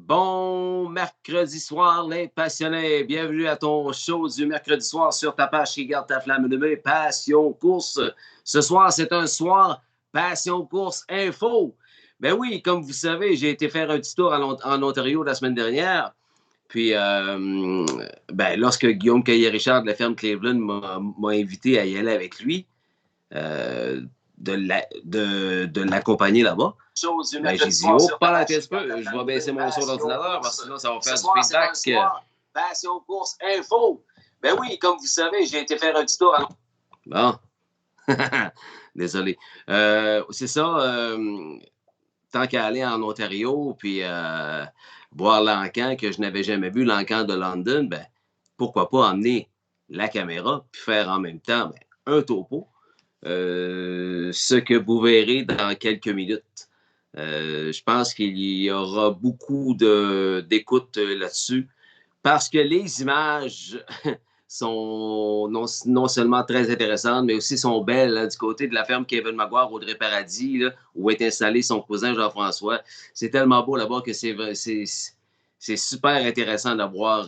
Bon mercredi soir, les passionnés. Bienvenue à ton show du mercredi soir sur ta page qui garde ta flamme allumée, Passion Course. Ce soir, c'est un soir Passion Course Info. Ben oui, comme vous savez, j'ai été faire un petit tour en Ontario la semaine dernière. Puis, lorsque Guillaume Caillé-Richard de la ferme Cleveland m'a invité à y aller avec lui, euh, de l'accompagner là-bas. Ben, j'ai dit, oh, pas la tête, je vais baisser mon son d'ordinateur parce que sinon, ça va faire du feedback. Passion Course Info. Ben oui, comme vous savez, j'ai été faire un petit tour à... Bon. Désolé. C'est ça, tant qu'à aller en Ontario, puis voir l'encan que je n'avais jamais vu, l'encan de London, ben, pourquoi pas emmener la caméra, puis faire en même temps un topo. Ce que vous verrez dans quelques minutes. Je pense qu'il y aura beaucoup d'écoute là-dessus parce que les images sont non seulement très intéressantes, mais aussi sont belles là, du côté de la ferme Kevin Maguire, Audrey Paradis, là, où est installé son cousin Jean-François. C'est tellement beau là-bas que c'est super intéressant de voir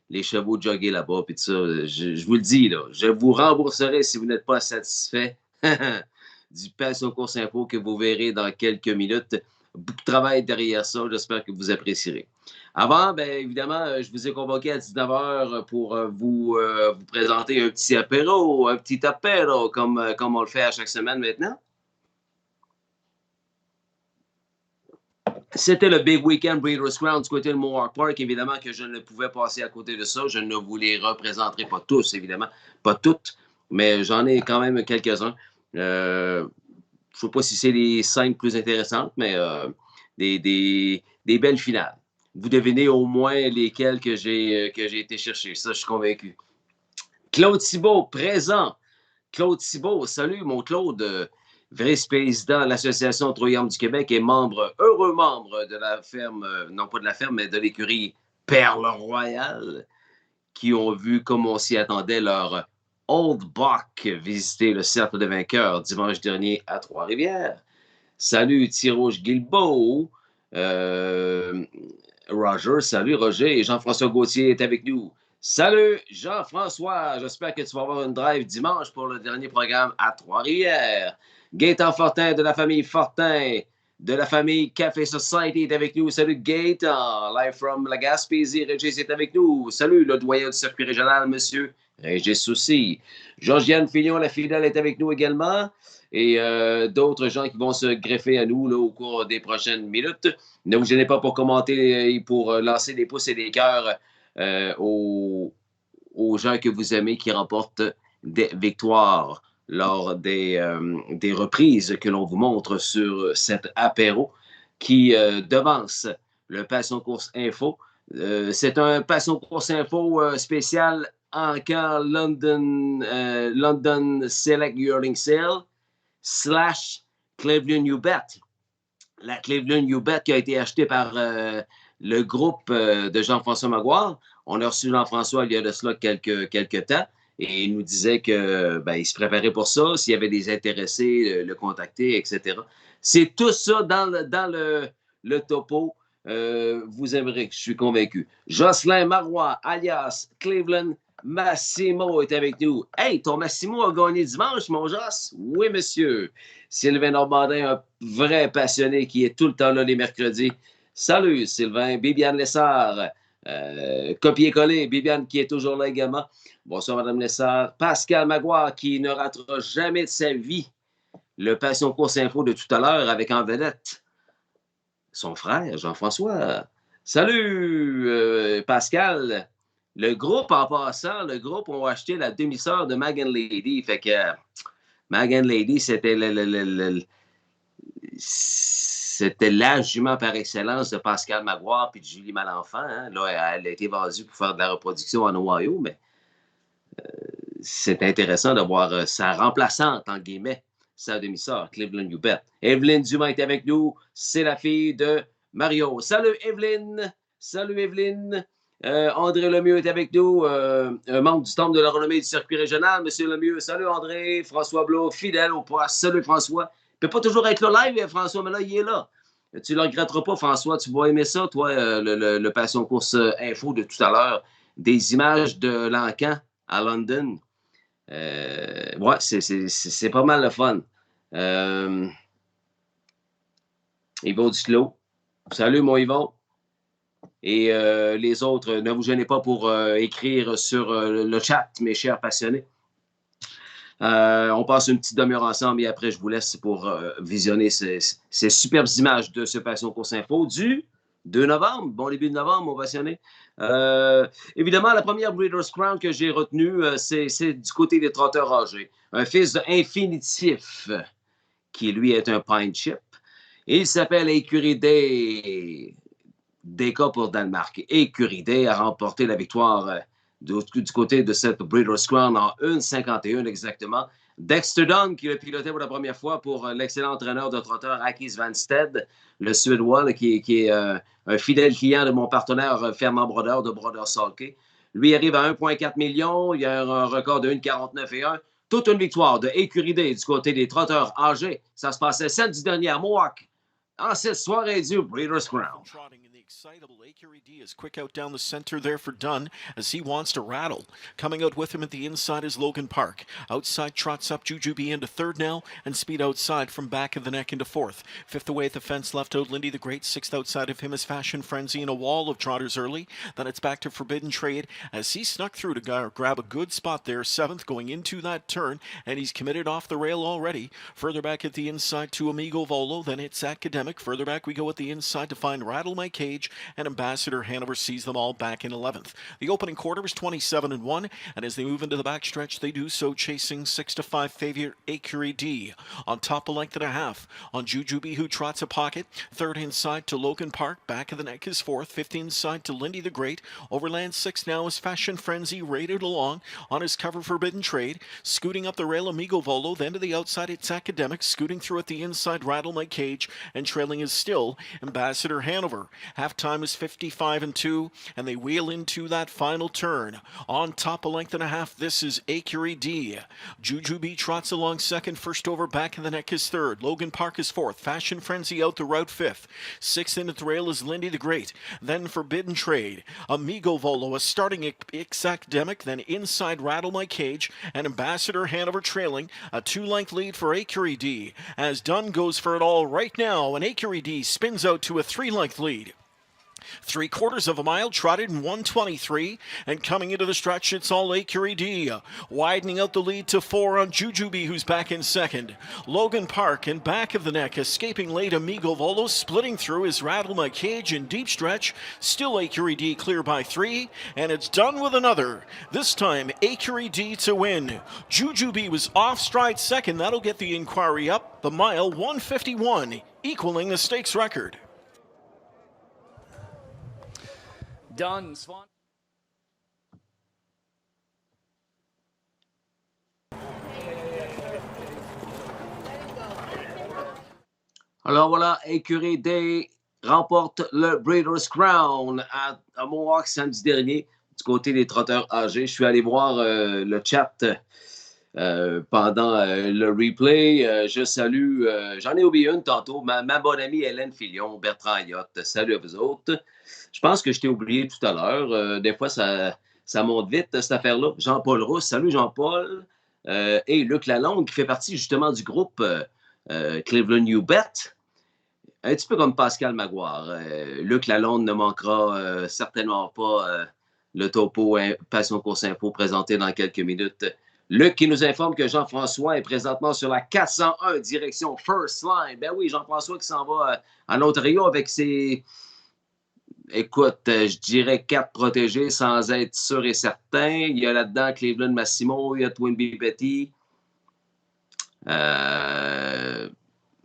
les chevaux jogger là-bas. Puis tout ça, je vous le dis, là, je vous rembourserai si vous n'êtes pas satisfait du Passion Course Info que vous verrez dans quelques minutes. Beaucoup de travail derrière ça. J'espère que vous apprécierez. Avant, bien évidemment, je vous ai convoqué à 19h pour vous présenter un petit apéro, comme on le fait à chaque semaine maintenant. C'était le Big Weekend Breeders' Crown du côté de Mohawk Park. Évidemment que je ne pouvais passer à côté de ça. Je ne vous les représenterai pas tous, évidemment. Pas toutes, mais j'en ai quand même quelques-uns. Je ne sais pas si c'est les 5 plus intéressantes, mais des belles finales. Vous devinez au moins lesquelles que j'ai été chercher. Ça, je suis convaincu. Claude Thibault, présent. Claude Thibault, salut mon Claude, vice-président de l'Association Troyarme du Québec et heureux membre de la ferme, non pas de la ferme, mais de l'écurie Perle Royale, qui ont vu, comme on s'y attendait, leur Old Buck visiter le Cercle des Vainqueurs dimanche dernier à Trois-Rivières. Salut Thirouge Guilbeault. Roger, salut Roger. Et Jean-François Gauthier est avec nous. Salut Jean-François. J'espère que tu vas avoir une drive dimanche pour le dernier programme à Trois-Rivières. Gaëtan Fortin de la famille Fortin, de la famille Café Society est avec nous. Salut Gaëtan. Live from la Gaspésie. Régis est avec nous. Salut le doyen du circuit régional, monsieur Régis aussi. Georgiane Fillon, la fidèle, est avec nous également. Et d'autres gens qui vont se greffer à nous là, au cours des prochaines minutes. Ne vous gênez pas pour commenter et pour lancer des pouces et des cœurs aux gens que vous aimez qui remportent des victoires lors des reprises que l'on vous montre sur cet apéro qui devance le Passion Course Info. C'est un Passion Course Info spécial en camp London Select Yearling Sale / Cleveland You Bet. La Cleveland You Bet qui a été achetée par le groupe de Jean-François Maguire. On a reçu Jean-François il y a de cela quelques temps et il nous disait que il se préparait pour ça, s'il y avait des intéressés, le contacter, etc. C'est tout ça dans le topo. Vous aimerez, je suis convaincu. Jocelyn Marois, alias Cleveland Massimo est avec nous. Hey, ton Massimo a gagné dimanche, mon Joss? Oui, monsieur. Sylvain Normandin, un vrai passionné qui est tout le temps là les mercredis. Salut, Sylvain. Bibiane Lessard, copier-coller. Bibiane qui est toujours là également. Bonsoir, Madame Lessard. Pascal Maguire qui ne ratera jamais de sa vie le Passion Course Info de tout à l'heure avec en vedette son frère, Jean-François. Salut, Pascal. Le groupe, en passant, ont acheté la demi-sœur de Magan Lady. Fait que Magan Lady, c'était la jument par excellence de Pascal Maguire puis de Julie Malenfant. Hein. Là, elle a été vendue pour faire de la reproduction en Ohio, mais c'est intéressant de voir sa remplaçante, en guillemets, sa demi-sœur, Cleveland You Bet. Evelyne Dumas est avec nous. C'est la fille de Mario. Salut, Evelyne. Salut, Evelyne. André Lemieux est avec nous, un membre du temple de la renommée du circuit régional. Monsieur Lemieux, salut André. François Blot, fidèle au poste. Salut François. Il ne peut pas toujours être là live, François, mais là, il est là. Tu ne le regretteras pas, François. Tu vas aimer ça, toi, le Passion Course Info de tout à l'heure. Des images de l'encan à London. Ouais, c'est pas mal le fun. Yvon Duclos. Salut, mon Yvon. Et les autres, ne vous gênez pas pour écrire sur le chat, mes chers passionnés. On passe une petite demi-heure ensemble et après, je vous laisse pour visionner ces superbes images de ce Passion Course Info du 2 novembre. Bon début de novembre, mon passionné. Évidemment, la première Breeders' Crown que j'ai retenue, c'est du côté des trotteurs âgés. Un fils de Infinitif, qui lui est un pine chip. Il s'appelle Écurie Day. Deka pour Danemark. Écurie Day a remporté la victoire du côté de cette Breeders' Crown en 1,51 exactement. Dexter Dunn, qui le pilotait pour la première fois pour l'excellent entraîneur de trotteurs Akis Van Sted, le Suédois, là, qui est un fidèle client de mon partenaire Fernand Brodeur de Brodeur Salké. Lui arrive à 1,4 million. Il a un record de 1,49 et 1. Toute une victoire de Écurie Day du côté des trotteurs âgés. Ça se passait samedi dernier à Mohawk. En cette soirée du Breeders' Crown. Excitable Écurie D is quick out down the center there for Dunn as he wants to rattle. Coming out with him at the inside is Logan Park. Outside trots up Jujubee into third now and Speed outside from back of the neck into fourth. Fifth away at the fence left out Lindy the Great. Sixth outside of him is Fashion Frenzy and a wall of trotters early. Then it's back to Forbidden Trade as he snuck through to grab a good spot there. Seventh going into that turn and he's committed off the rail already. Further back at the inside to Amigo Volo. Then it's Academic. Further back we go at the inside to find Rattle My Cage. And Ambassador Hanover sees them all back in 11th. The opening quarter was 27-1, and as they move into the backstretch, they do so chasing 6-5 favorite Écurie D. On top a length and a half on Jujubee, who trots a pocket. Third inside to Logan Park. Back of the neck is fourth. Fifth inside to Lindy the Great. Overland sixth now is Fashion Frenzy raided along on his cover Forbidden Trade. Scooting up the rail, Amigo Volo. Then to the outside, it's Academic. Scooting through at the inside, Rattle My Cage. And trailing is still Ambassador Hanover. Halftime is 55-2, and they wheel into that final turn. On top a length and a half, this is Écurie D. Jujubee trots along second, first over, back in the neck is third. Logan Park is fourth. Fashion Frenzy out the route fifth. Sixth in at the rail is Lindy the Great. Then Forbidden Trade. Amigo Volo, a starting Academic, then inside Rattle My Cage, and Ambassador Hanover trailing. A two-length lead for Écurie D. As Dunn goes for it all right now, and Écurie D spins out to a three-length lead. 3/4 of a mile trotted in 1:23, and coming into the stretch, it's all Écurie D. Widening out the lead to 4 on Jujubee, who's back in second. Logan Park in back of the neck, escaping late Amigo Volo, splitting through his Rattle My Cage in deep stretch. Still Écurie D clear by 3, and it's done with another. This time, Écurie D to win. Jujubee was off stride second. That'll get the inquiry up. The mile 1:51, equaling the stakes record. Done, Swan. Alors voilà, Écurie Day remporte le Breeders' Crown à Mohawk samedi dernier du côté des trotteurs âgés. Je suis allé voir le chat pendant le replay. Je salue, j'en ai oublié une tantôt, ma bonne amie Hélène Filion, Bertrand Ayotte. Salut à vous autres. Je pense que je t'ai oublié tout à l'heure. Des fois, ça monte vite, cette affaire-là. Jean-Paul Rousse, salut Jean-Paul. Et Luc Lalonde, qui fait partie justement du groupe Cleveland New Bet. Un petit peu comme Pascal Maguire. Luc Lalonde ne manquera certainement pas le topo Passion Course Info présenté dans quelques minutes. Luc qui nous informe que Jean-François est présentement sur la 401 direction First Line. Ben oui, Jean-François qui s'en va en Ontario avec ses... Écoute, je dirais 4 protégés sans être sûr et certain. Il y a là-dedans Cleveland Massimo, il y a Twinbee Betty.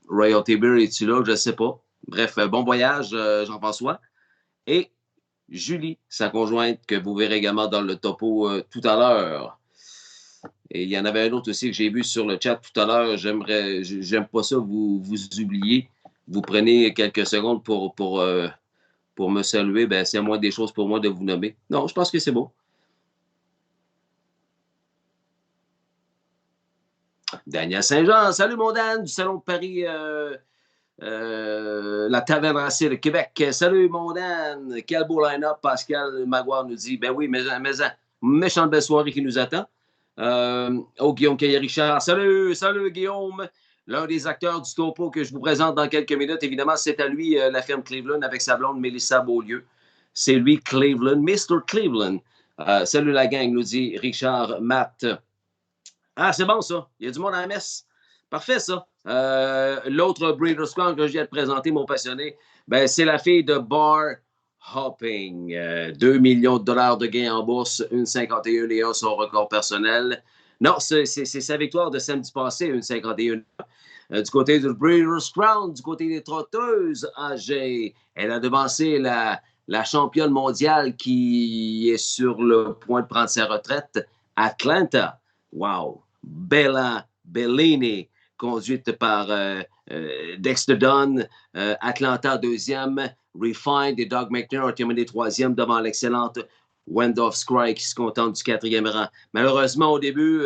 Royalty Beer, es-tu là? Je ne sais pas. Bref, bon voyage, Jean-François. Et Julie, sa conjointe, que vous verrez également dans le topo tout à l'heure. Et il y en avait un autre aussi que j'ai vu sur le chat tout à l'heure. J'aime pas ça, vous oubliez. Vous prenez quelques secondes pour me saluer. Ben, c'est moins des choses pour moi de vous nommer. Non, je pense que c'est beau. Daniel Saint-Jean, salut mon Dan, du Salon de Paris la Taverne Racine de Québec. Salut, mon Dan. Quel beau line-up. Pascal Maguire nous dit, ben oui, mais méchante belle soirée qui nous attend. Guillaume Caillé-Richard. Salut, Guillaume. L'un des acteurs du topo que je vous présente dans quelques minutes. Évidemment, c'est à lui, la ferme Cleveland, avec sa blonde Mélissa Beaulieu. C'est lui, Cleveland, Mr. Cleveland. Salut la gang, nous dit Richard Matt. Ah, c'est bon ça. Il y a du monde à la messe. Parfait ça. L'autre Breeders' Crown que je viens de présenter, mon passionné, ben, c'est la fille de Bar Hopping. 2 millions de dollars de gains en bourse, 1,51 et 1 son record personnel. Non, c'est sa victoire de samedi passé, 1,51. Du côté du Breeders' Crown, du côté des trotteuses âgées, elle a devancé la championne mondiale qui est sur le point de prendre sa retraite, Atlanta. Wow! Bella Bellini, conduite par Dexter Dunn, Atlanta deuxième, Refined et Doug McNair ont terminé troisième devant l'excellente Wendolph Scry qui se contente du quatrième rang. Malheureusement, au début,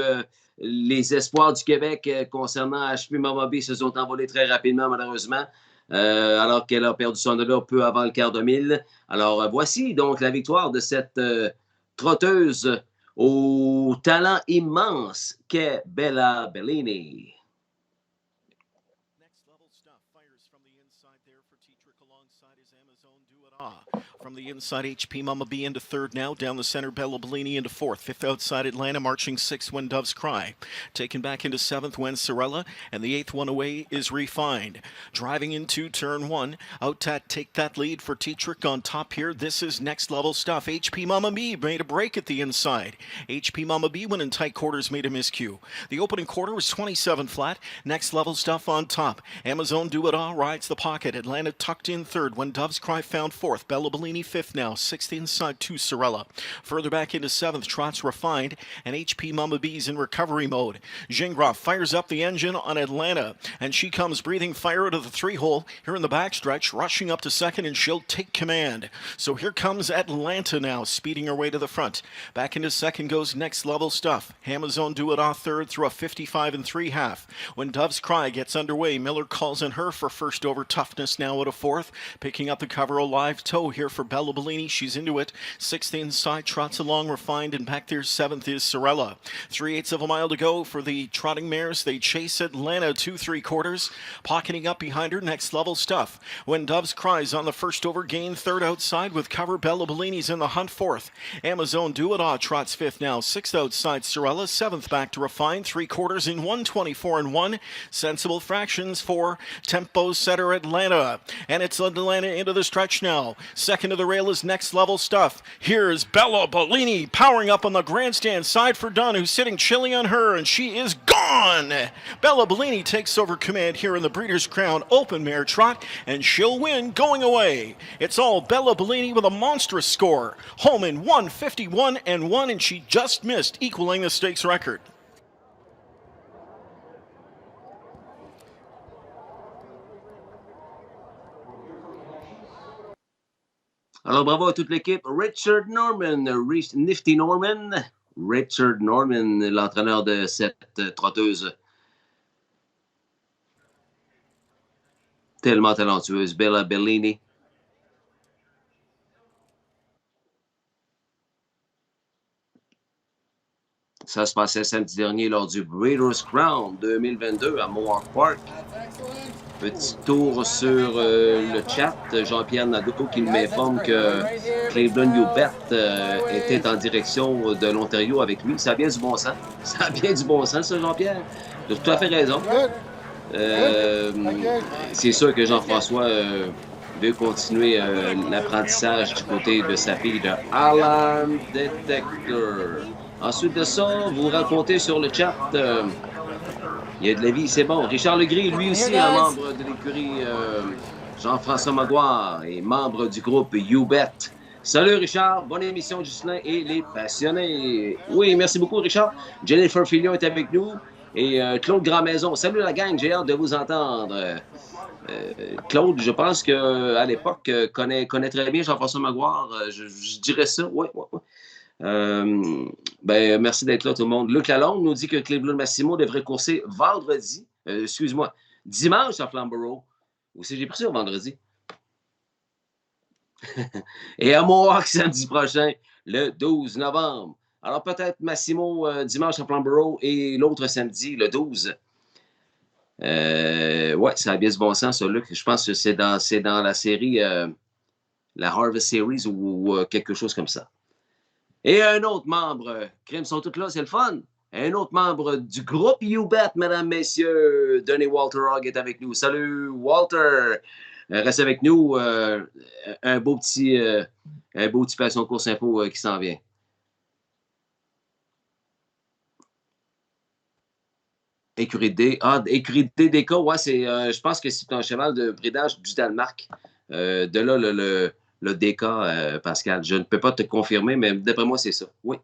les espoirs du Québec concernant HP Mamabi se sont envolés très rapidement, malheureusement, alors qu'elle a perdu son honneur peu avant le quart de mille. Alors, voici donc la victoire de cette trotteuse au talent immense qu'est Bella Bellini. From the inside, HP Mama B into third now. Down the center, Bella Bellini into fourth. Fifth outside, Atlanta marching sixth when Doves Cry. Taken back into seventh when Sorella. And the eighth one away is Refined. Driving into turn one. Out to take that lead for T-Trick on top here. This is next level stuff. HP Mama B made a break at the inside. HP Mama B when in tight quarters made a miscue. The opening quarter was 27 flat. Next level stuff on top. Amazon Do It All rides the pocket. Atlanta tucked in third when Doves Cry found fourth. Bella Bellini fifth now, sixth inside to Sorella. Further back into seventh, Trots Refined, and HP Mama B's in recovery mode. Gingras fires up the engine on Atlanta, and she comes breathing fire out of the three-hole here in the backstretch, rushing up to second, and she'll take command. So here comes Atlanta now, speeding her way to the front. Back into second goes Next Level Stuff. Amazon Do It off third through a 55 3/2. When Doves Cry gets underway, Miller calls on her for first over toughness now at a fourth, picking up the cover a live toe here for Bella Bellini. She's into it. Sixth inside, trots along Refined, and back there seventh is Sorella. 3/8 of a mile to go for the trotting mares. They chase Atlanta 2 3/4, pocketing up behind her. Next Level Stuff. When Doves Cries on the first over gain, third outside with cover. Bella Bellini's in the hunt fourth. Amazon Do It All trots fifth now. Sixth outside Sorella. Seventh back to Refined. 3/4 in 1:24 and 1. Sensible fractions for Tempo Setter Atlanta. And it's Atlanta into the stretch now. Second to the rail is Next Level Stuff. Here's Bella Bellini powering up on the grandstand side for Dunn, who's sitting chilly on her, and she is gone. Bella Bellini takes over command here in the Breeders' Crown Open Mare Trot, and she'll win going away. It's all Bella Bellini with a monstrous score. Home in 1:51 and 1, and she just missed equaling the stakes record. Alors, bravo à toute l'équipe. Richard Norman, Nifty Norman. Richard Norman, l'entraîneur de cette trotteuse. Tellement talentueuse. Bella Bellini. Ça se passait samedi dernier lors du Breeders' Crown 2022 à Mohawk Park. Petit tour sur le chat. Jean-Pierre Nadeau qui m'informe que Cleveland Hubert était en direction de l'Ontario avec lui. Ça a bien du bon sens. Ça a bien du bon sens, ça, Jean-Pierre. Tu as tout à fait raison. C'est sûr que Jean-François veut continuer l'apprentissage du côté de sa fille de Alarm Detector. Ensuite de ça, vous racontez sur le chat... il y a de la vie, c'est bon. Richard Legris, lui aussi, un membre de l'écurie Jean-François Maguire et membre du groupe YouBet. Salut Richard, bonne émission Justin et les passionnés. Oui, merci beaucoup Richard. Jennifer Fillon est avec nous et Claude Grandmaison. Salut la gang, j'ai hâte de vous entendre. Claude, je pense qu'à l'époque, connaît très bien Jean-François Maguire. Je dirais ça, oui. Merci d'être là tout le monde. Luc Lalonde nous dit que Cleveland Massimo devrait courser dimanche à Flamborough. Ou si j'ai pris ça vendredi. Et à Mohawk samedi prochain, le 12 novembre. Alors peut-être Massimo dimanche à Flamborough et l'autre samedi, le 12. Ouais, ça a bien ce bon sens, ça, Luc. Je pense que c'est dans la série, la Harvest Series ou quelque chose comme ça. Et un autre membre, Crime sont tous là, c'est le fun. Un autre membre du groupe YouBet, mesdames, messieurs, Denis Walter Hogg est avec nous. Salut, Walter. Reste avec nous. Un beau petit Passion Course Info qui s'en vient. Écurie D. Ah, Écurie DDK, ouais, je pense que c'est un cheval de bridage du Danemark. De là, le DK, Pascal. Je ne peux pas te confirmer, mais d'après moi, c'est ça. Oui.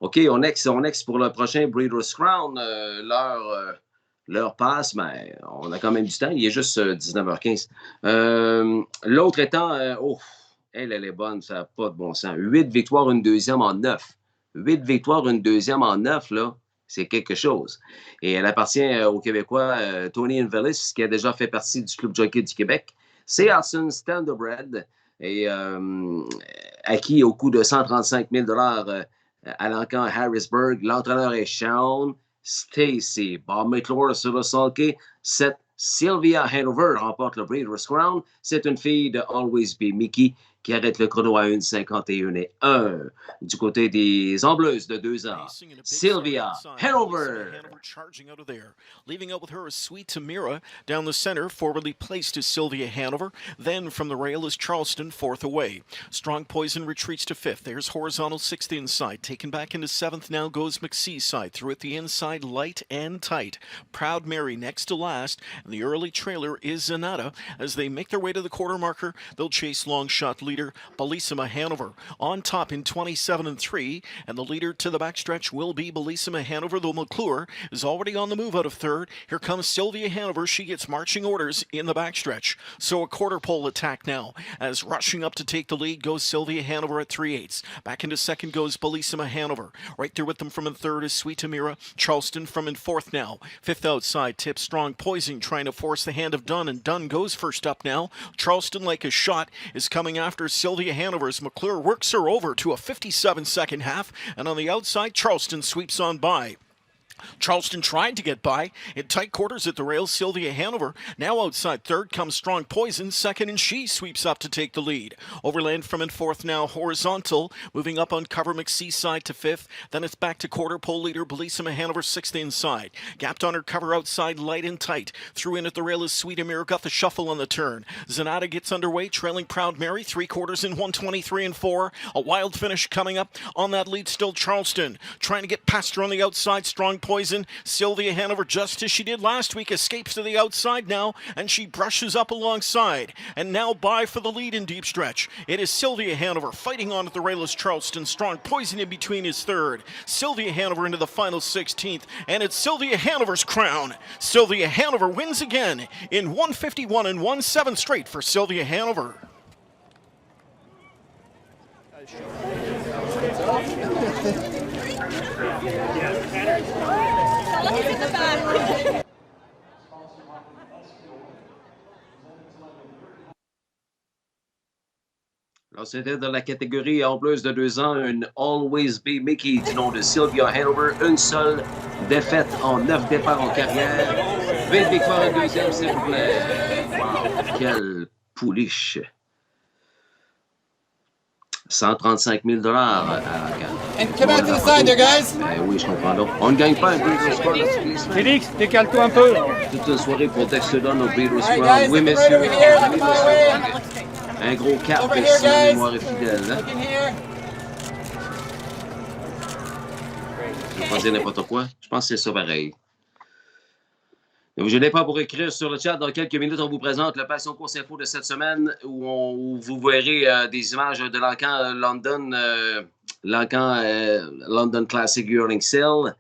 OK, on ex pour le prochain Breeders' Crown. L'heure passe, mais on a quand même du temps. Il est juste 19h15. L'autre étant, elle est bonne, ça n'a pas de bon sens. 8 victoires, une deuxième en 9. 8 victoires, une deuxième en 9, là, c'est quelque chose. Et elle appartient au Québécois Tony Invelis, qui a déjà fait partie du Club Jockey du Québec. C'est Hudson Standardbred, et acquis au coût de 135 000 à l'encan Harrisburg. L'entraîneur est Sean Stacy. Bob McClure sur le sulky. Sylvia Hanover remporte le Breeders' Crown. C'est une fille de Always Be Mickey qui arrête le chrono à 1:51:1. Du côté des Ambleuses de 2 ans, Sylvia Hanover. Charging out of there. Leaving out with her is Sweet Tamira. Down the center, forwardly placed is Sylvia Hanover. Then from the rail is Charleston, fourth away. Strong Poison retreats to fifth. There's Horizontal, sixth inside. Taken back into seventh, now goes McSee side. Through at the inside, light and tight. Proud Mary next to last. And the early trailer is Zanata. As they make their way to the quarter marker, they'll chase long shot leader Bellissima Hanover. On top in 27-3, and the leader to the backstretch will be Bellissima Hanover, though McClure is already on the move out of third. Here comes Sylvia Hanover. She gets marching orders in the backstretch. So a quarter pole attack now. As rushing up to take the lead goes Sylvia Hanover at 3/8. Back into second goes Bellissima Hanover. Right there with them from in third is Sweet Tamira. Charleston from in fourth now. Fifth outside, Tip Strong Poison trying to force the hand of Dunn, and Dunn goes first up now. Charleston, like a shot, is coming after Sylvia Hanover as McClure works her over to a 57-second half, and on the outside, Charleston sweeps on by. Charleston tried to get by. In tight quarters at the rails, Sylvia Hanover. Now outside third comes Strong Poison. Second, and she sweeps up to take the lead. Overland from in fourth now, Horizontal. Moving up on cover, McSee side to fifth. Then it's back to quarter pole leader, Bellissima Hanover, sixth inside. Gapped on her cover outside, light and tight. Through in at the rail is Sweet Amir. Got the shuffle on the turn. Zanata gets underway, trailing Proud Mary. 3/4 in 1:23-4. A wild finish coming up on that lead. Still Charleston trying to get past her on the outside. Strong Poison. Sylvia Hanover, just as she did last week, escapes to the outside now, and she brushes up alongside. And now by for the lead in deep stretch. It is Sylvia Hanover fighting on at the rail as Charleston. Strong Poison in between is third. Sylvia Hanover into the final 16th, and it's Sylvia Hanover's crown. Sylvia Hanover wins again in 1:51-1/7 straight for Sylvia Hanover. Alors, c'était dans la catégorie Ambleuse de 2 ans, une Always Be Mickey du nom de Sylvia Hanover. Une seule défaite en 9 départs en carrière. 20 victoires en deuxième, s'il vous plaît. Wow, quelle pouliche. 135 000 à And come out to the side there, guys. Ben oui, je comprends donc. On ne gagne pas un Breeders' Crown. Félix, décale-toi un peu. Toute une soirée pour Dexter Dunn au Breeders' All right, Crown. guys, Oui, look right messieurs. over here, look Oui, my messieurs. way. Un gros cap, Over here, si la guys. mémoire est fidèle. Hein? Look in here. Je vais pas dire n'importe quoi. Je pense que c'est ça pareil. Ne vous gênez pas pour écrire sur le chat. Dans quelques minutes, on vous présente le Passion Course Info de cette semaine où vous verrez des images de l'encan London Classic Yearling Sale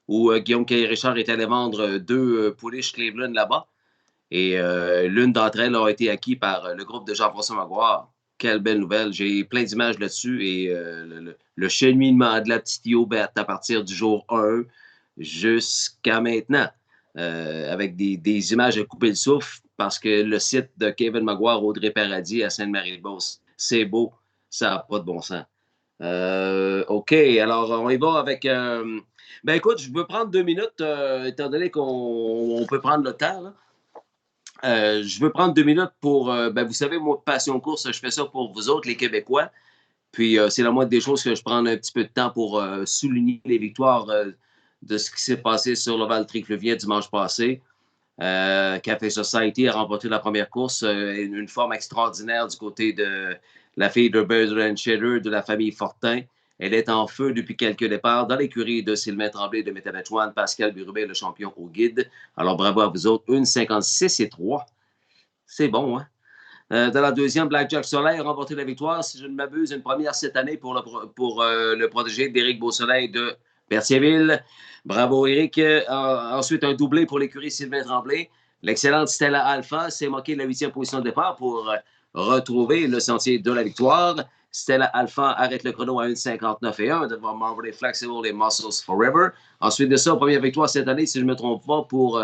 où Guillaume Caillé-Richard est allé vendre 2 pouliches Cleveland là-bas. Et l'une d'entre elles a été acquise par le groupe de Jean-François Maguire. Quelle belle nouvelle. J'ai plein d'images là-dessus et le cheminement de la petite Yobet à partir du jour 1 jusqu'à maintenant. Avec des images à couper le souffle. parce que le site de Kevin Maguire, Audrey Paradis à Sainte-Marie-de-Beauce, c'est beau, ça n'a pas de bon sens. OK, alors on y va avec... ben écoute, je veux prendre 2 minutes, étant donné qu'on peut prendre le temps. Là. Je veux prendre 2 minutes pour... ben vous savez, moi, Passion Course, je fais ça pour vous autres, les Québécois. Puis c'est la moindre des choses que je prends un petit peu de temps pour souligner les victoires de ce qui s'est passé sur l'Oval Trifluvien dimanche passé. Café Society a remporté la première course, une forme extraordinaire du côté de la fille de Bertrand Cheddar de la famille Fortin. Elle est en feu depuis quelques départs dans l'écurie de Sylvain Tremblay de Métabetchouane, Pascal Birubé, le champion au guide. Alors bravo à vous autres, 1,56 et 3. C'est bon, hein? Dans la deuxième, Blackjack Soleil a remporté la victoire, si je ne m'abuse, une première cette année pour le protégé d'Éric Beausoleil de Berthierville. Bravo, Éric. Ensuite, un doublé pour l'écurie Sylvain Tremblay. L'excellente Stella Alpha s'est moquée de la 8e position de départ pour retrouver le sentier de la victoire. Stella Alpha arrête le chrono à 1,59 et 1 devant Marvel Flexible et Muscles Forever. Ensuite de ça, première victoire cette année, si je ne me trompe pas, pour...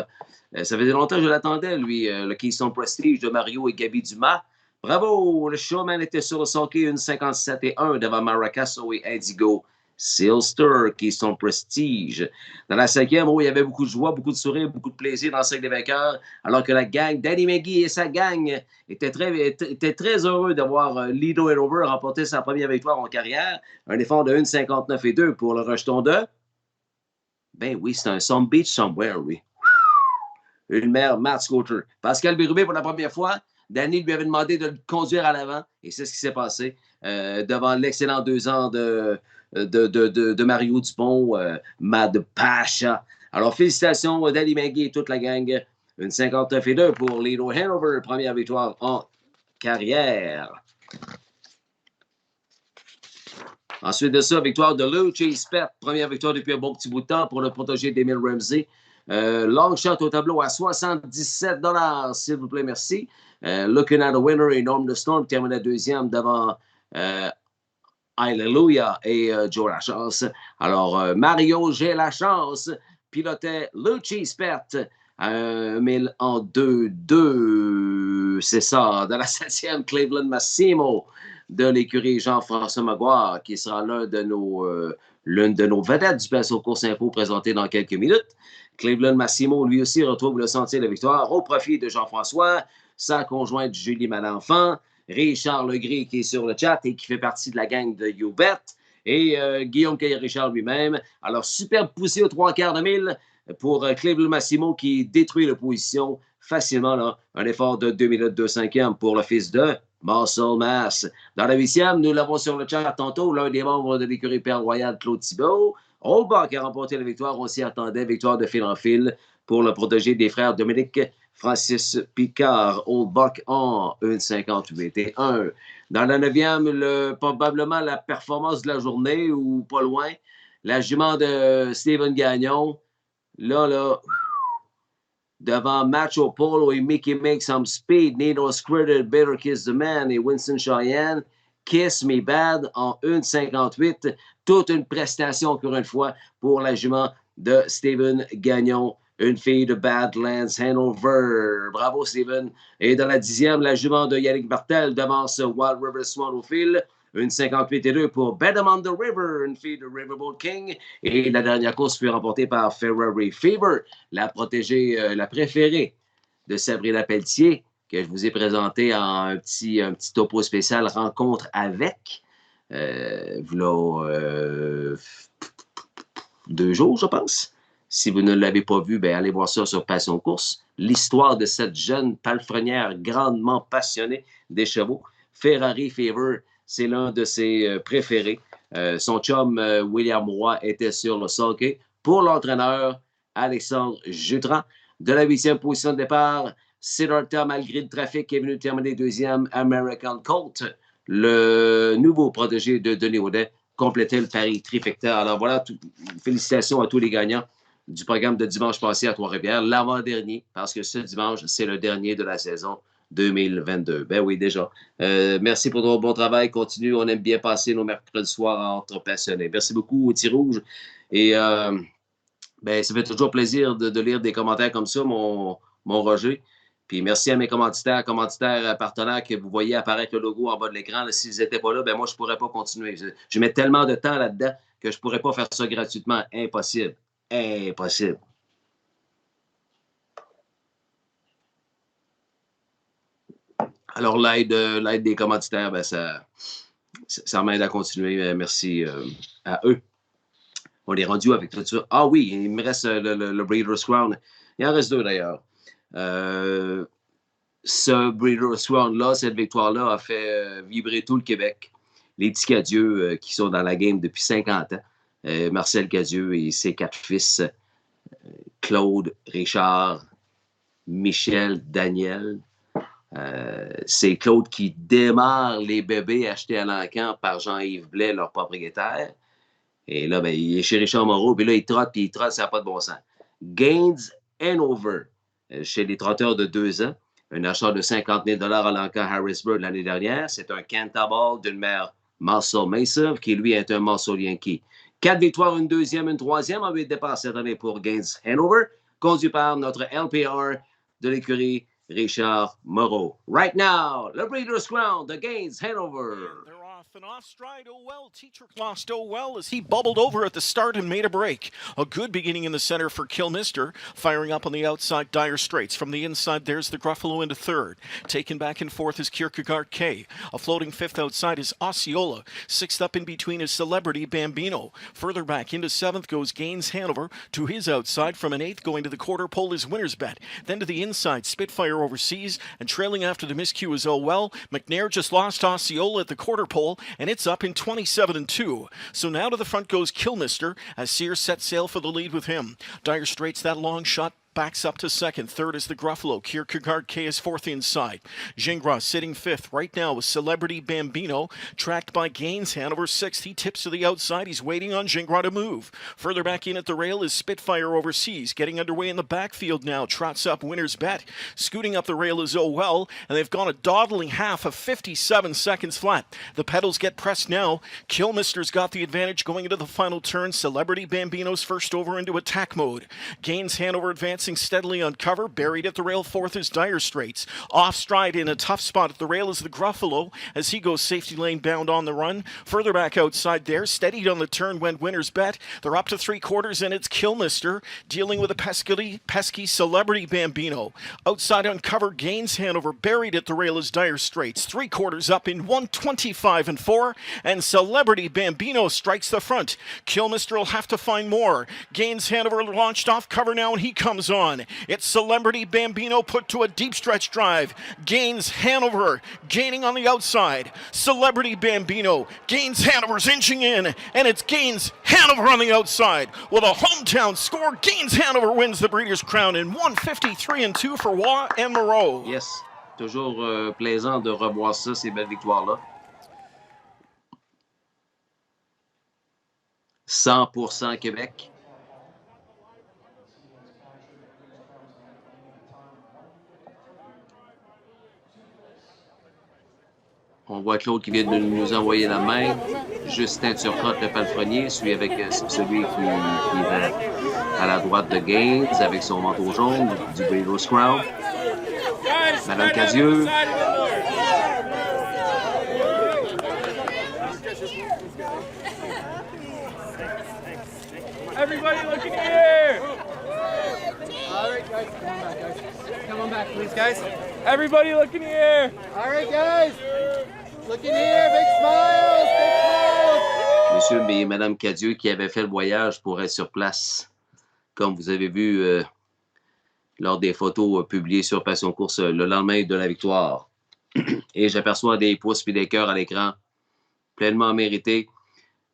ça faisait longtemps que je l'attendais, lui, le Keystone Prestige de Mario et Gaby Dumas. Bravo! Le showman était sur le sulky 1,57 et 1 devant Maracasso et Indigo Silster, Keystone Prestige. Dans la 5e, il y avait beaucoup de joie, beaucoup de sourires, beaucoup de plaisir dans le cercle des vainqueurs, alors que la gang, Danny McGee et sa gang étaient très heureux d'avoir Lido Hanover remporter sa première victoire en carrière. Un effort de 1,59 et 2 pour le rejeton de... Ben oui, c'est un Some Beach Somewhere, oui. Une mère, Matt Scooter. Pascal Birubé, pour la première fois, Danny lui avait demandé de le conduire à l'avant, et c'est ce qui s'est passé devant l'excellent 2 ans de Mario Dupont, Mad Pasha. Alors, félicitations, Danny Maggie et toute la gang. Une 59 et 2 pour Lido Hanover, première victoire en carrière. Ensuite de ça, victoire de Lou Chase Pet, première victoire depuis un bon petit bout de temps pour le protégé d'Emile Ramsey. Long shot au tableau à 77 $, s'il vous plaît, merci. Looking at the winner, Enorme de Storm termine deuxième devant Hallelujah et Joe Lachance. Alors, Mario, j'ai la chance, pilotait Lucci Spert, 1000 en 2-2. C'est ça, dans la 7e, Cleveland Massimo de l'écurie Jean-François Maguire, qui sera l'une de nos vedettes du Passion Course Info présenté dans quelques minutes. Cleveland Massimo, lui aussi, retrouve le sentier de victoire au profit de Jean-François, sa conjointe Julie Malenfant, Richard Legris qui est sur le chat et qui fait partie de la gang de YouBet, et Guillaume Caillé-Richard lui-même. Alors, superbe poussée aux 3/4 pour Cleveland Massimo qui détruit l'opposition facilement. Là. Un effort de 2 minutes 2/5 pour le fils de Muscle Mass. Dans la 8e, nous l'avons sur le chat tantôt, l'un des membres de l'écurie Père Royal, Claude Thibault. Oldbach a remporté la victoire. On s'y attendait. Victoire de fil en fil pour le protégé des frères Dominique Francis Picard. Oldbach en 1,58 et 1. Dans la 9e, probablement la performance de la journée ou pas loin. La jument de Steven Gagnon. Là, devant Macho Polo et Mickey Make Some Speed, Nino Squirted, Better Kiss the Man et Winston Cheyenne. Kiss Me Bad en 1,58. Toute une prestation, encore une fois, pour la jument de Steven Gagnon, une fille de Badlands Hanover. Bravo, Steven. Et dans la 10e, la jument de Yannick Bartel devance Wild River Swan au fil. 1,58 et 2 pour Bedham on the River, une fille de Riverboat King. Et la dernière course fut remportée par Ferrari Fever, la protégée, la préférée de Sabrina Pelletier, que je vous ai présenté en un petit topo spécial rencontre avec. Voilà 2 jours, je pense. Si vous ne l'avez pas vu, ben allez voir ça sur Passion Course. L'histoire de cette jeune palefrenière grandement passionnée des chevaux. Ferrari Fever, c'est l'un de ses préférés. Son chum, William Roy, était sur le sulky. Pour l'entraîneur, Alexandre Jutran. De la 8e position de départ, Siddhartha, malgré le trafic, est venu terminer 2e. American Colt, le nouveau protégé de Denis Audet, complétait le pari trifecta. Alors voilà, félicitations à tous les gagnants du programme de dimanche passé à Trois-Rivières, l'avant-dernier, parce que ce dimanche, c'est le dernier de la saison 2022. Ben oui, déjà. Merci pour ton bon travail. Continue. On aime bien passer nos mercredis soirs entre passionnés. Merci beaucoup, Thierry Rouge. Et ben, ça fait toujours plaisir de lire des commentaires comme ça, mon Roger. Puis merci à mes commanditaires partenaires que vous voyez apparaître le logo en bas de l'écran. S'ils n'étaient pas là, ben moi, je ne pourrais pas continuer. Je mets tellement de temps là-dedans que je ne pourrais pas faire ça gratuitement. Impossible. Impossible. Alors, l'aide des commanditaires, ben ça m'aide à continuer. Merci à eux. On est rendu avec tout ça. Ah oui, il me reste le Breeders' Crown. Il en reste deux d'ailleurs. Ce Breeders' Crown-là, cette victoire-là a fait vibrer tout le Québec. Les petits Cadieux qui sont dans la game depuis 50 ans. Marcel Cadieux et ses 4 fils, Claude, Richard, Michel, Daniel. C'est Claude qui démarre les bébés achetés à l'encan par Jean-Yves Blais, leur propriétaire. Et là, ben, il est chez Richard Moreau, puis là, il trotte, ça n'a pas de bon sens. Gaines Hanover, chez les trotteurs de 2 ans, un achat de 50 000 à l'encan Harrisburg l'année dernière. C'est un Cantabile d'une mère Marcel Mesa, qui lui est un Marcel Yankee. 4 victoires, une deuxième, une troisième en 8 départs cette année pour Gaines Hanover, conduit par notre LPR de l'écurie Richard Moreau. Right now, the Breeders' Crown, the Gaines Hanover. They're off and off stride. Oh well, Teacher Klost, oh well, as he bubbled over at the start and made a break. A good beginning in the center for Kilmister, firing up on the outside Dire Straits. From the inside, there's the Gruffalo into third. Taken back and forth is Kierkegaard K. A floating fifth outside is Osceola. Sixth up in between is Celebrity Bambino. Further back into seventh goes Gaines Hanover. To his outside, from an eighth going to the quarter pole is Winner's Bet. Then to the inside, Spitfire overseas, and trailing after the miscue is Oh Well. McNair just lost Osceola at the quarter pole, and it's up in 27-2. So now to the front goes Kilmister, as Sears sets sail for the lead with him. Dire Straits, that long shot, backs up to second. Third is the Gruffalo. Kierkegaard K is fourth inside. Gingras sitting fifth right now with Celebrity Bambino, tracked by Gaines Hanover. Sixth, he tips to the outside. He's waiting on Gingras to move. Further back in at the rail is Spitfire overseas. Getting underway in the backfield now. Trots up Winner's Bet. Scooting up the rail is Oh Well, and they've gone a dawdling half of 57 seconds flat. The pedals get pressed now. Kilmister's got the advantage going into the final turn. Celebrity Bambino's first over into attack mode. Gaines Hanover advancing steadily on cover. Buried at the rail fourth is Dire Straits. Off stride in a tough spot at the rail is the Gruffalo as he goes safety lane bound on the run. Further back outside there, steadied on the turn went Winner's Bet. They're up to 3/4 and it's Kilmister dealing with a pesky Celebrity Bambino. Outside on cover, Gaines Hanover. Buried at the rail is Dire Straits. 3/4 up in 1:25-4, and Celebrity Bambino strikes the front. Kilmister will have to find more. Gaines Hanover launched off cover now, and he comes on. It's Celebrity Bambino put to a deep stretch drive. Gaines Hanover gaining on the outside. Celebrity Bambino. Gaines Hanover's inching in, and it's Gaines Hanover on the outside. With a hometown score, Gaines Hanover wins the Breeders' Crown in 1:53-2 for Waugh and Moreau. Yes, toujours plaisant de revoir ça, ces belles victoires-là. 100% Québec. On voit Claude qui vient de nous envoyer la main. Justin Turcotte, le palefrenier, celui qui est à la droite de Gaines avec son manteau jaune du Breeders' Crown. Madame Cadieux. Everybody looking here! All right, guys. Come on back, guys. Come on back, please, guys. Everybody looking here! All right, guys. Looking here. Big smiles. Big smiles. Monsieur et Madame Cadieux qui avaient fait le voyage pour être sur place, comme vous avez vu lors des photos publiées sur Passion Course le lendemain de la victoire. Et j'aperçois des pouces et des cœurs à l'écran, pleinement mérités.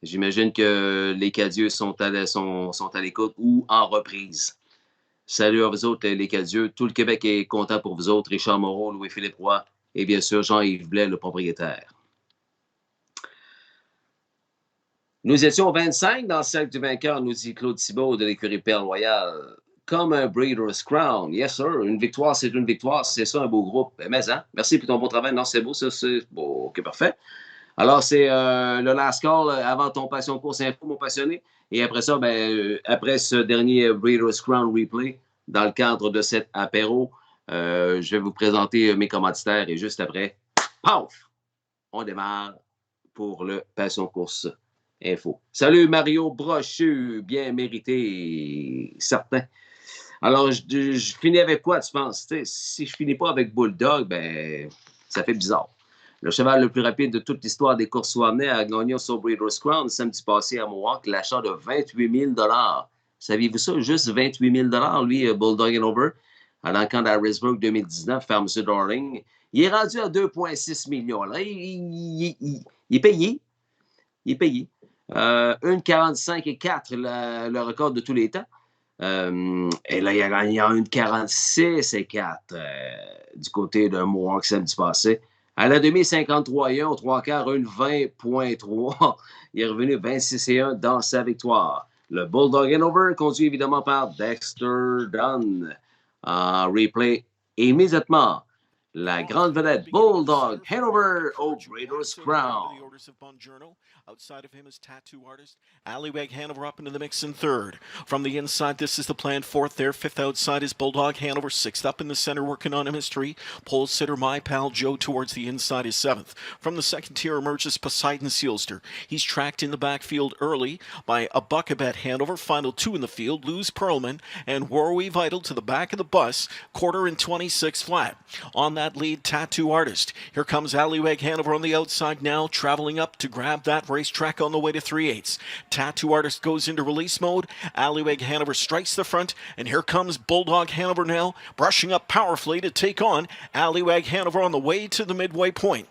J'imagine que les Cadieux sont à l'écoute ou en reprise. Salut à vous autres, les Cadieux. Tout le Québec est content pour vous autres. Richard Moreau, Louis-Philippe Roy et bien sûr Jean-Yves Blais, le propriétaire. Nous étions 25 dans le cercle du vainqueur, nous dit Claude Thibault de l'écurie Père-Royal. Comme un Breeders' Crown. Yes, sir. Une victoire, c'est une victoire. C'est ça, un beau groupe. Mais, hein? Merci pour ton bon travail. Non, c'est beau, ça. C'est bon. OK, parfait. Alors, c'est le last call avant ton Passion Course Info, mon passionné. Et après ça, après ce dernier Breeders' Crown replay, dans le cadre de cet apéro, Je vais vous présenter mes commanditaires et juste après, paf, on démarre pour le Passion Course Info. Salut Mario Brochu, bien mérité, certain. Alors, je finis avec quoi, tu penses? T'sais, si je finis pas avec Bulldog, ben, ça fait bizarre. Le cheval le plus rapide de toute l'histoire des courses Swanney a gagné son Breeders' Crown samedi passé à Mohawk, l'achat de 28 000 $. Saviez-vous ça? Juste 28 000 $, lui, Bulldog and Over, à l'encan d'Harrisburg 2019, par M. Darling. Il est rendu à 2,6 millions. Là, il est payé. Il est payé. 1,45 et 4, le record de tous les temps. Et là, il a gagné en 1,46 et 4 du côté de Mohawk samedi passé. À la demi, 53 et 1, au 3/4, 1,20.3. Il est revenu 26 et 1 dans sa victoire. Le Bulldog Hanover, conduit évidemment par Dexter Dunn. En replay immédiatement. La grande vedette Bulldog Hanover au Breeders' Crown. Outside of him is Tattoo Artist. Alleywag Hanover up into the mix in third. From the inside, this is the plan. Fourth there. Fifth outside is Bulldog Hanover. Sixth up in the center, working on a mystery. Pole sitter, My Pal Joe, towards the inside is seventh. From the second tier emerges Poseidon Sealster. He's tracked in the backfield early by a Buckabet Hanover. Final two in the field, Lose Perlman and Warwe Vital to the back of the bus. 1/4 flat. On that lead, Tattoo Artist. Here comes Alleywag Hanover on the outside now, traveling up to grab that racetrack on the way to 3/8. Tattoo Artist goes into release mode. Alleywag Hanover strikes the front, and here comes Bulldog Hanover now, brushing up powerfully to take on Alleywag Hanover on the way to the midway point.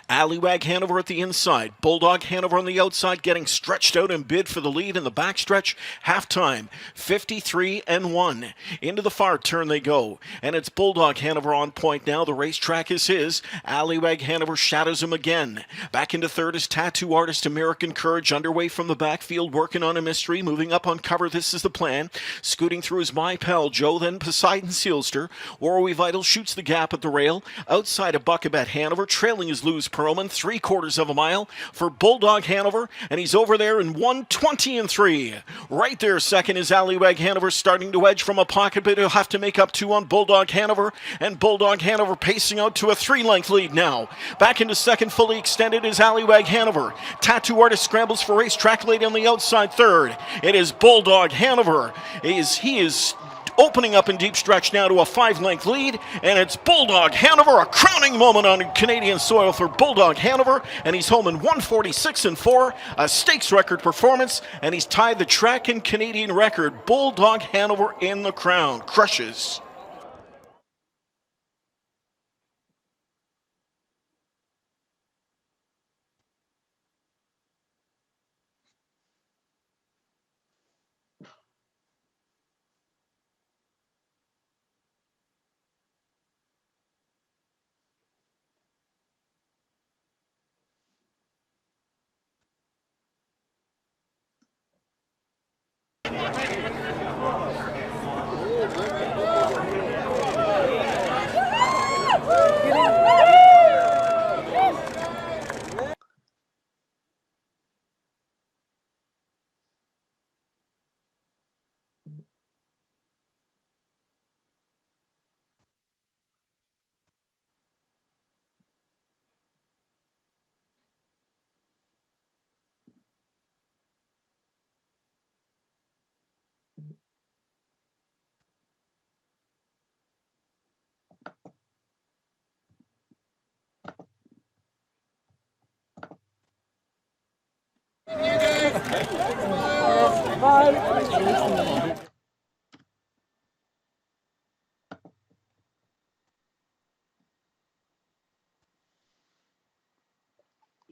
Alleywag Hanover at the inside. Bulldog Hanover on the outside, getting stretched out and bid for the lead in the backstretch. Halftime, 53-1. Into the far turn they go. And it's Bulldog Hanover on point now. The racetrack is his. Alleywag Hanover shadows him again. Back into third is Tattoo Artist American Courage, underway from the backfield, working on a mystery. Moving up on cover, this is the plan. Scooting through is My Pal Joe, then Poseidon Sealster. Warwe Vital shoots the gap at the rail. Outside of Buckabet Hanover, trailing is Lose Perlman, 3/4 mile for Bulldog Hanover, and he's over there in 1:20.3. Right there, second is Alleywag Hanover, starting to edge from a pocket, but he'll have to make up 2 on Bulldog Hanover, and Bulldog Hanover pacing out to a 3-length lead now. Back into second, fully extended, is Alleywag Hanover. Tattoo Artist scrambles for racetrack late on the outside third. It is Bulldog Hanover. He is opening up in deep stretch now to a 5-length lead, and it's Bulldog Hanover, a crowning moment on Canadian soil for Bulldog Hanover, and he's home in 1:46.4, a stakes record performance, and he's tied the track and Canadian record. Bulldog Hanover in the crown, crushes.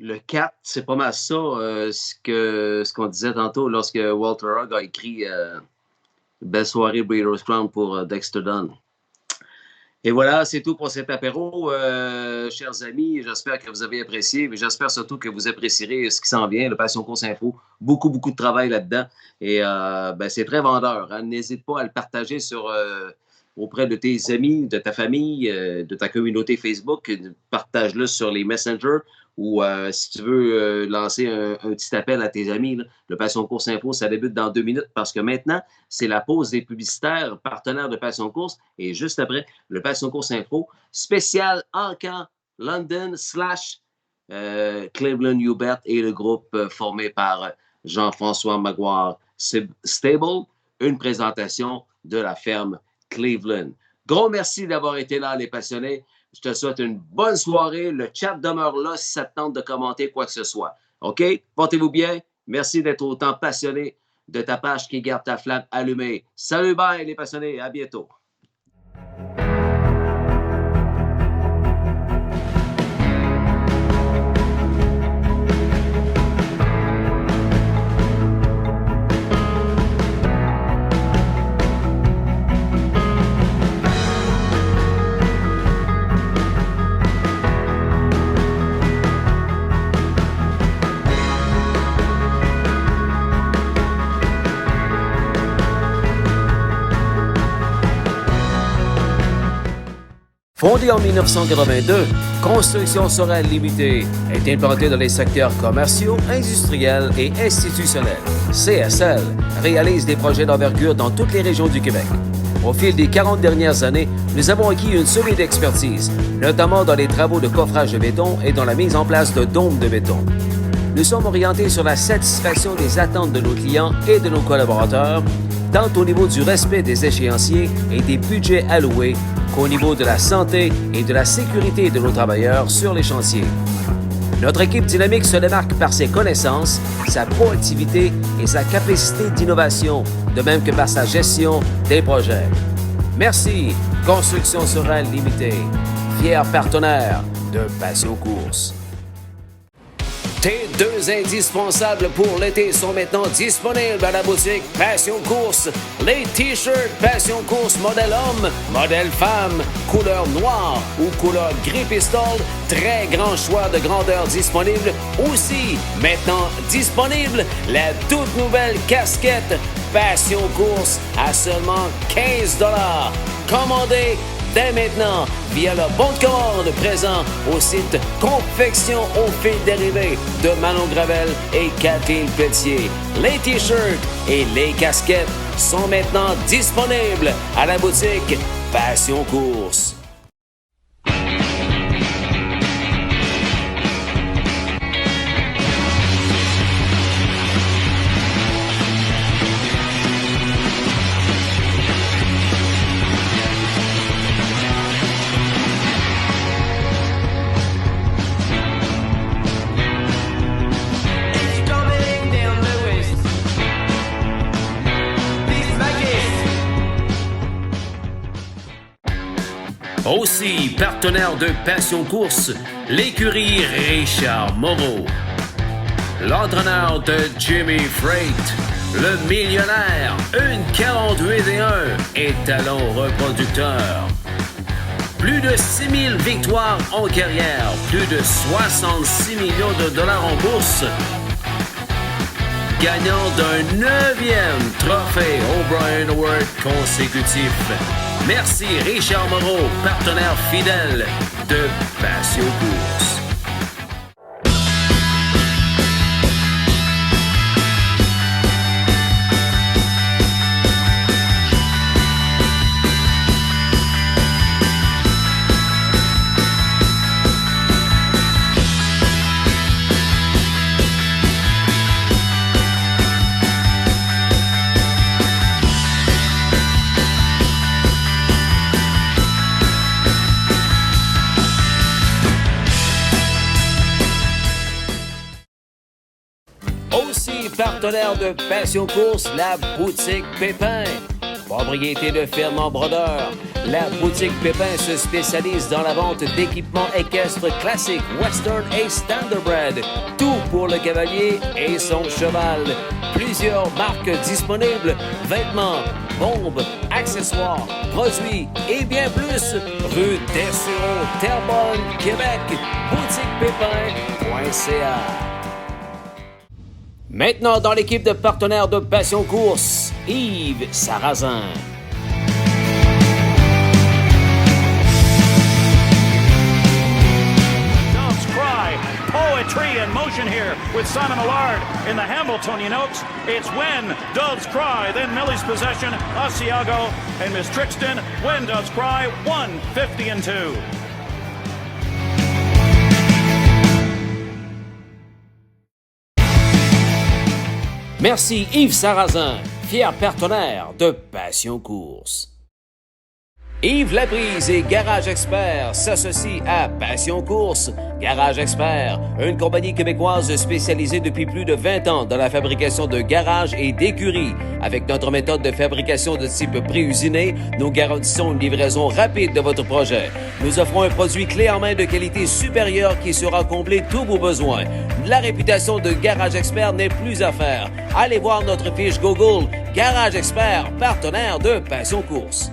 Le 4, c'est pas mal ça, ce qu'on disait tantôt lorsque Walter Hogg a écrit Belle soirée Breeders' Crown pour Dexter Dunn. Et voilà, c'est tout pour cet apéro, chers amis. J'espère que vous avez apprécié, mais j'espère surtout que vous apprécierez ce qui s'en vient, le Passion Course Info. Beaucoup de travail là-dedans. Et c'est très vendeur. Hein. N'hésite pas à le partager sur auprès de tes amis, de ta famille, de ta communauté Facebook. Partage-le sur les Messengers ou si tu veux lancer un petit appel à tes amis. Là. Le Passion Course Info, ça débute dans 2 minutes parce que maintenant, c'est la pause des publicitaires partenaires de Passion Course. Et juste après, le Passion Course Info, spécial Encan London / Cleveland Hubert et le groupe formé par Jean-François Maguire Stable, une présentation de la ferme Cleveland. Gros merci d'avoir été là, les passionnés. Je te souhaite une bonne soirée. Le chat demeure là si ça te tente de commenter quoi que ce soit. OK? Portez-vous bien. Merci d'être autant passionné de ta page qui garde ta flamme allumée. Salut, bye, les passionnés. À bientôt. Fondée en 1982, Construction Sorel Limitée est implantée dans les secteurs commerciaux, industriels et institutionnels. CSL réalise des projets d'envergure dans toutes les régions du Québec. Au fil des 40 dernières années, nous avons acquis une solide expertise, notamment dans les travaux de coffrage de béton et dans la mise en place de dômes de béton. Nous sommes orientés sur la satisfaction des attentes de nos clients et de nos collaborateurs, tant au niveau du respect des échéanciers et des budgets alloués qu'au niveau de la santé et de la sécurité de nos travailleurs sur les chantiers. Notre équipe dynamique se démarque par ses connaissances, sa proactivité et sa capacité d'innovation, de même que par sa gestion des projets. Merci, Construction Sorel Limitée, fier partenaire de Passion Course. Tes 2 indispensables pour l'été sont maintenant disponibles à la boutique Passion Course. Les t-shirts Passion Course modèle homme, modèle femme, couleur noire ou couleur gris pistole. Très grand choix de grandeur disponible. Aussi, maintenant disponible, la toute nouvelle casquette Passion Course à seulement 15 $. Commandez dès maintenant via le bon de commande présent au site Confection au fil dérivé de Manon Gravel et Kathleen Pelletier. Les t-shirts et les casquettes sont maintenant disponibles à la boutique Passion Course. Aussi, partenaire de Passion Course, l'écurie Richard Moreau. L'entraîneur de Jimmy Freight, le millionnaire, une 48-1 et talent reproducteur. Plus de 6000 victoires en carrière, plus de 66 millions de dollars en bourse. Gagnant d'un 9e trophée O'Brien Award consécutif. Merci Richard Moreau, partenaire fidèle de Passion Course. Partenaire de Passion Course, la boutique Pépin. Propriété de Fernand Brodeur. La boutique Pépin se spécialise dans la vente d'équipements équestres classiques, western et standardbred. Tout pour le cavalier et son cheval. Plusieurs marques disponibles, vêtements, bombes, accessoires, produits et bien plus. Rue Dessureau, Terrebonne, Québec. boutiquepépin.ca. Maintenant, dans l'équipe de partenaires de Passion Course, Yves Sarrazin. Oh, a tree in motion here with Simon Allard in the Hamiltonian Oaks. It's When Doves Cry. Then Millie's possession, Asiago and Miss Trixton. When Doves Cry, 150-2. Merci Yves Sarrazin, fier partenaire de Passion Course. Yves Laprise et Garage Expert s'associent à Passion Course. Garage Expert, une compagnie québécoise spécialisée depuis plus de 20 ans dans la fabrication de garages et d'écuries. Avec notre méthode de fabrication de type pré-usiné, nous garantissons une livraison rapide de votre projet. Nous offrons un produit clé en main de qualité supérieure qui saura combler tous vos besoins. La réputation de Garage Expert n'est plus à faire. Allez voir notre fiche Google. Garage Expert, partenaire de Passion Course.